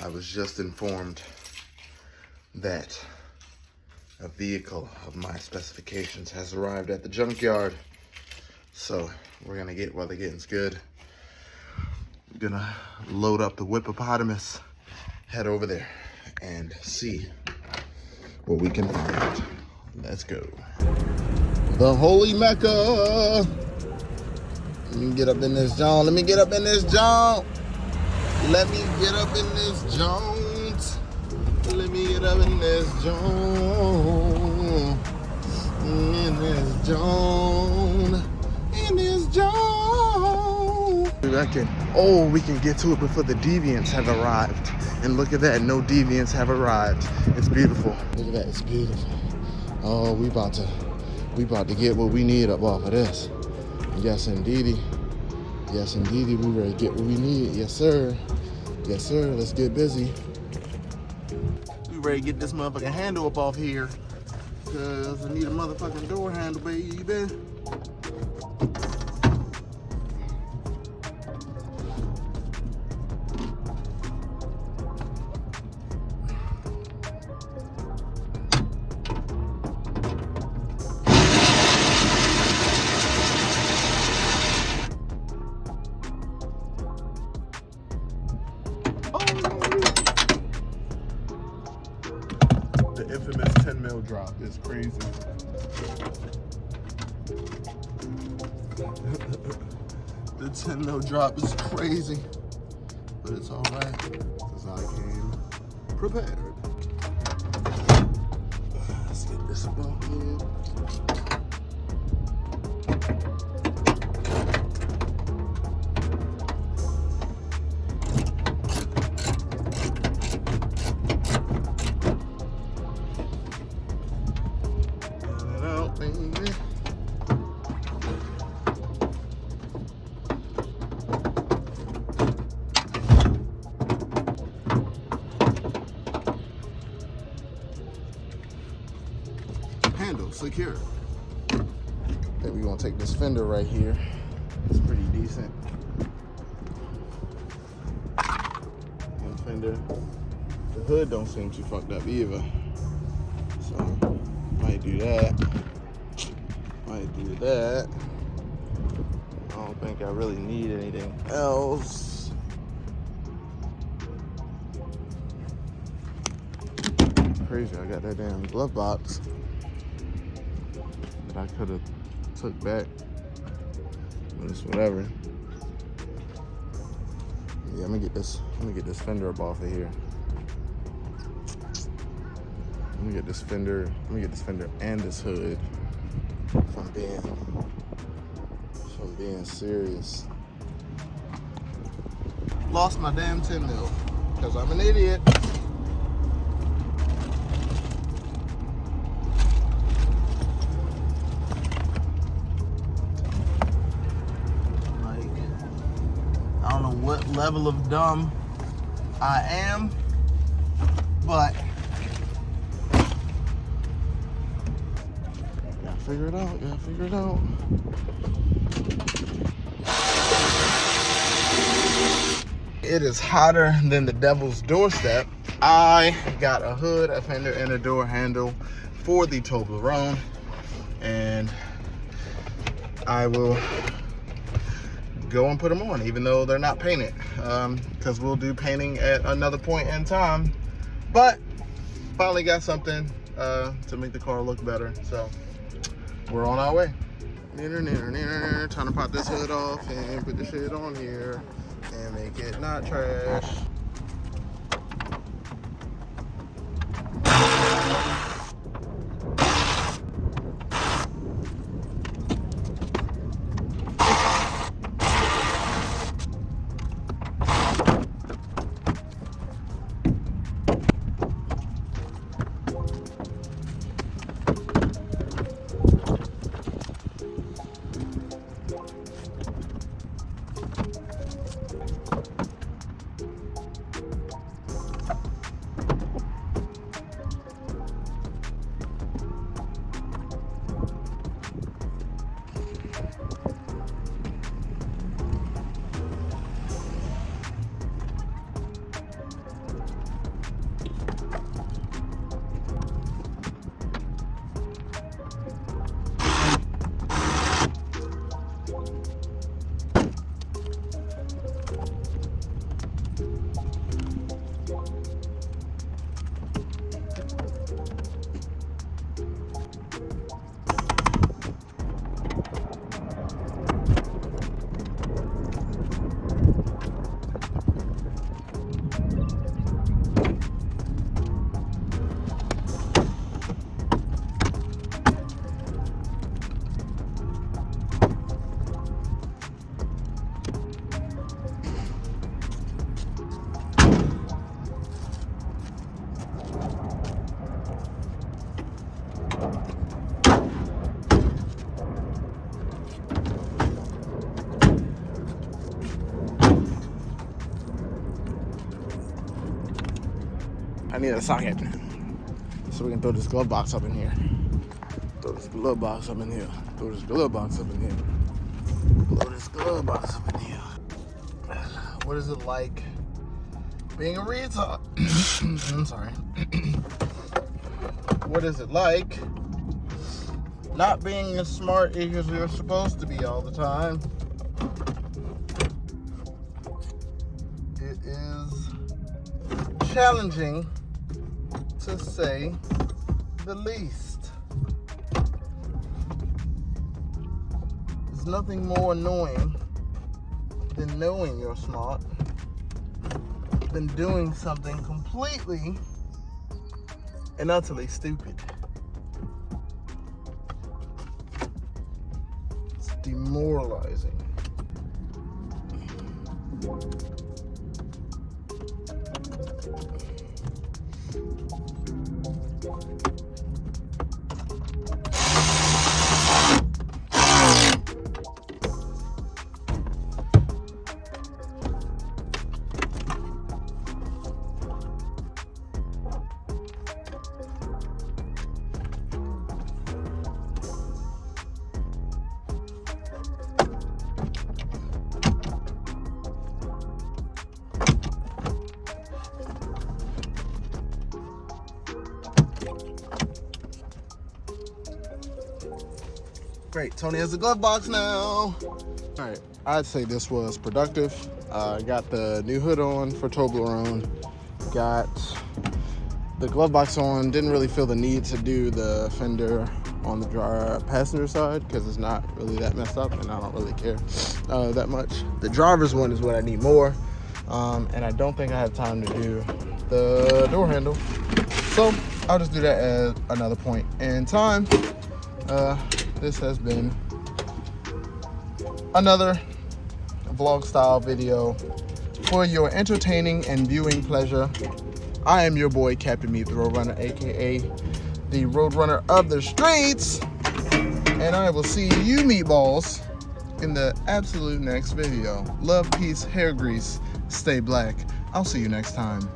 I was just informed that a vehicle of my specifications has arrived at the junkyard. So we're gonna get while the getting's good. I'm gonna load up the whippopotamus, head over there, and see what we can find. Let's go. The holy Mecca. Let me get up in this John. Let me get up in this John. Let me get up in this Jones. Let me get up in this Jones. In this Jones. In this Jones. We can get to it before the deviants have arrived. And look at that, no deviants have arrived. It's beautiful. Look at that, it's beautiful. Oh, we about to get what we need up off of this. Yes, indeedy. Yes, indeedy, we ready to get what we need. Yes, sir. Yes, sir. Let's get busy. We ready to get this motherfucking handle up off here. Cause I need a motherfucking door handle, baby. The infamous 10 mil drop is crazy. The 10 mil drop is crazy, but it's all right because I came prepared. Let's get this above here. Handle secure. Then we're gonna take this fender right here. It's pretty decent. And fender. The hood don't seem too fucked up either. So might do that. Might do that. I don't think I really need anything else. Crazy, I got that damn glove box that I could have took back, but it's whatever. Yeah, let me get this fender up off of here. Let me get this fender and this hood. If I'm being serious. Lost my damn 10 mil because I'm an idiot. I don't know what level of dumb I am, but gotta figure it out, It is hotter than the devil's doorstep. I got a hood, a fender, and a door handle for the Toblerone, and I will go and put them on, even though they're not painted, because we'll do painting at another point in time. But finally got something to make the car look better, so we're on our way. Trying to pop this hood off and put the shit on here and make it not trash. I need a socket so we can throw this glove box up in here. Throw this glove box up in here. Throw this glove box up in here. Throw this glove box up in here. What is it like being a retard? I'm sorry. What is it like not being as smart as you're supposed to be all the time? It is challenging, to say the least. There's nothing more annoying than knowing you're smart, than doing something completely and utterly stupid. It's demoralizing. Great, Tony has a glove box now. All right, I'd say this was productive. Got the new hood on for Toblerone. Got the glove box on. Didn't really feel the need to do the fender on the passenger side because it's not really that messed up and I don't really care that much. The driver's one is what I need more. And I don't think I have time to do the door handle. So I'll just do that at another point in time. This has been another vlog style video for your entertaining and viewing pleasure. I am your boy, Captain Meat, the Roadrunner, aka the Roadrunner of the streets. And I will see you meatballs in the absolute next video. Love, peace, hair grease, stay black. I'll see you next time.